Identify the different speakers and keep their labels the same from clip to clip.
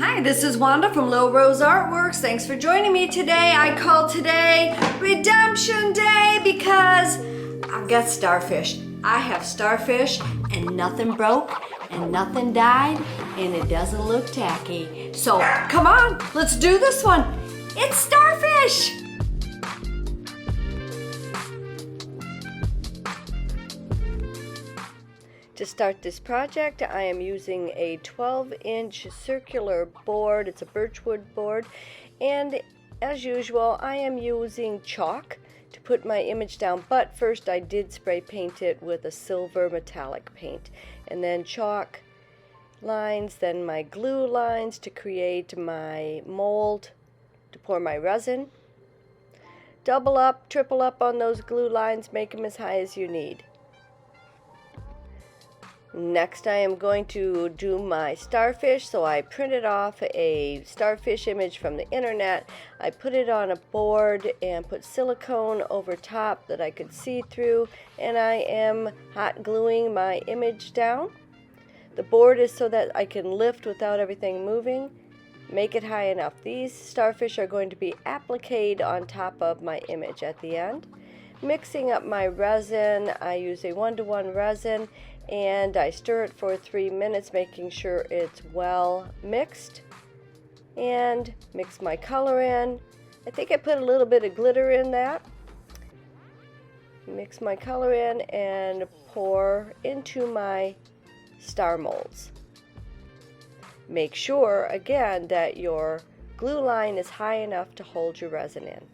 Speaker 1: Hi, this is Wanda from Lil Rose Artworks. Thanks for joining me today. I call today Redemption Day because I've got starfish. I have starfish and nothing broke and nothing died and it doesn't look tacky. So come on, let's do this one. It's starfish! To start this project, I am using a 12-inch circular board. It's a birchwood board, and as usual, I am using chalk to put my image down, but first I did spray paint it with a silver metallic paint, and then chalk lines, then my glue lines to create my mold to pour my resin. Double up, triple up on those glue lines, make them as high as you need. Next I am going to do my starfish, so I printed off a starfish image from the internet. I put it on a board and put silicone over top that I could see through, and I am hot gluing my image down. The board is so that I can lift without everything moving. Make it high enough. These starfish are going to be appliqued on top of my image at the end. Mixing up my resin, I use a 1-to-1 resin and I stir it for 3 minutes, making sure it's well mixed, and mix my color in. I think I put a little bit of glitter in that. Mix my color in and pour into my star molds. Make sure again that your glue line is high enough to hold your resin in.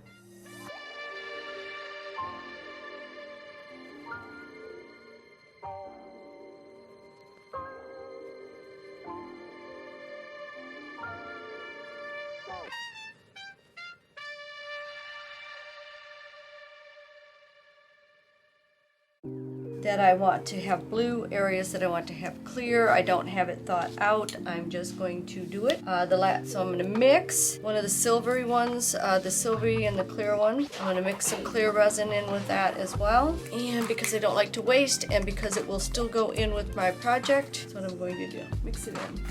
Speaker 1: That I want to have blue, areas that I want to have clear. I don't have it thought out. I'm just going to do it. So I'm going to mix one of the silvery ones, the silvery and the clear one. I'm going to mix some clear resin in with that as well. And because I don't like to waste, and because it will still go in with my project, that's what I'm going to do. Mix it in.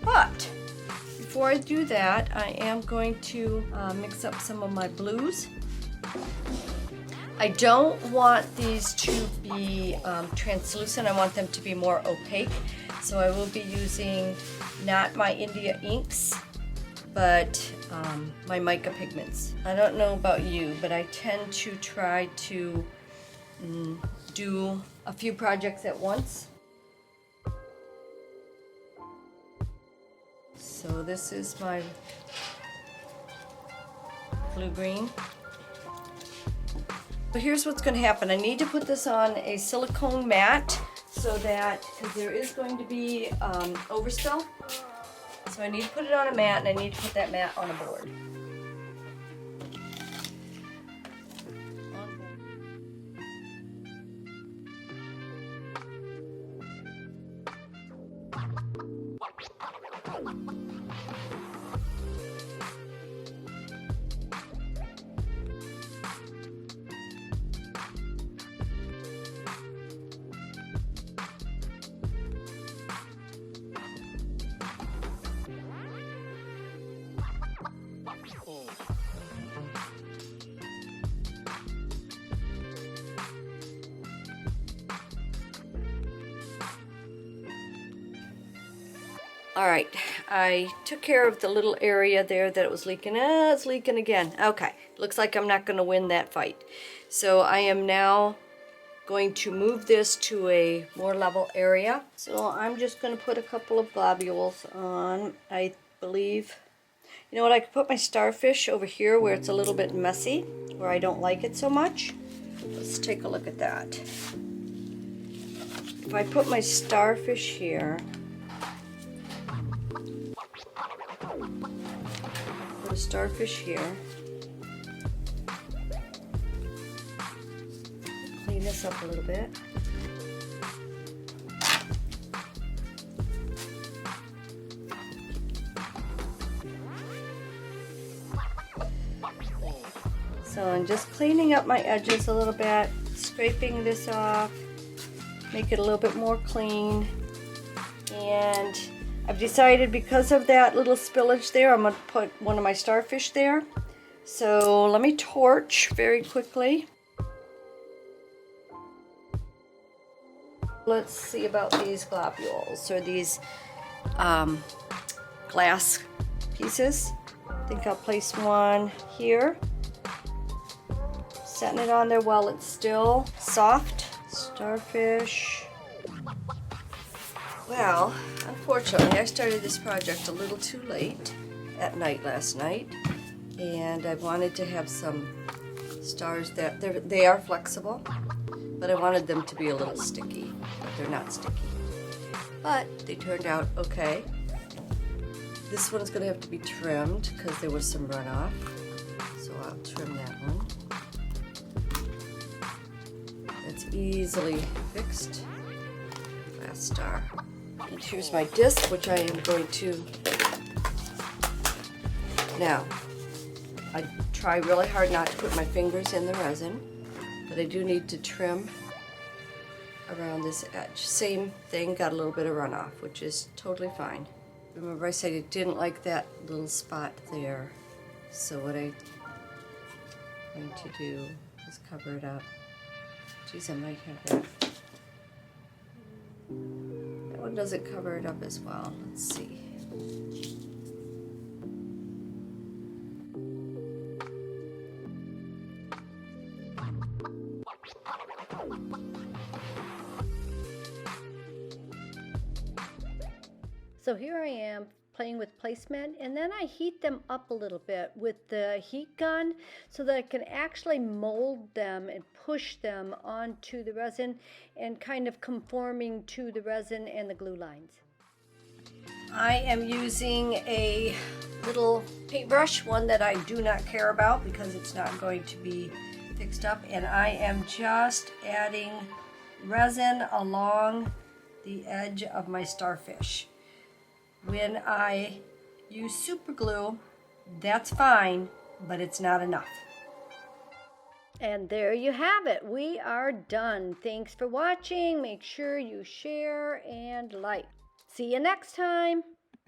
Speaker 1: But before I do that, I am going to mix up some of my blues. I don't want these to be translucent. I want them to be more opaque. So I will be using not my India inks, but my mica pigments. I don't know about you, but I tend to try to do a few projects at once. So this is my blue-green. So here's what's going to happen. I need to put this on a silicone mat so that, because there is going to be overspill. So I need to put it on a mat, and I need to put that mat on a board. Alright, I took care of the little area there that it was leaking. It's leaking again. Okay, looks like I'm not going to win that fight. So I am now going to move this to a more level area. So I'm just going to put a couple of globules on, I believe. You know what, I could put my starfish over here where it's a little bit messy, where I don't like it so much. Let's take a look at that. If I put my starfish here, put a starfish here, clean this up a little bit. So I'm just cleaning up my edges a little bit, scraping this off, make it a little bit more clean. And I've decided because of that little spillage there, I'm going to put one of my starfish there. So let me torch very quickly. Let's see about these globules, or these glass pieces. I think I'll place one here. Setting it on there while it's still soft. Starfish. Well, unfortunately, I started this project a little too late at night last night, and I wanted to have some stars that they are flexible, but I wanted them to be a little sticky, but they're not sticky. But they turned out okay. This one's going to have to be trimmed because there was some runoff, so I'll trim that one. It's easily fixed. Last star. And here's my disc, which I am going to... Now, I try really hard not to put my fingers in the resin, but I do need to trim around this edge. Same thing, got a little bit of runoff, which is totally fine. Remember I said I didn't like that little spot there, so what I'm going to do is cover it up. Geez, I might have that. That one doesn't cover it up as well. Let's see.
Speaker 2: So here I am playing with placement, and then I heat them up a little bit with the heat gun so that I can actually mold them and push them onto the resin and kind of conforming to the resin and the glue lines.
Speaker 1: I am using a little paintbrush, one that I do not care about because it's not going to be fixed up, and I am just adding resin along the edge of my starfish. When I use super glue, that's fine, but it's not enough.
Speaker 2: And there you have it. We are done. Thanks for watching. Make sure you share and like. See you next time.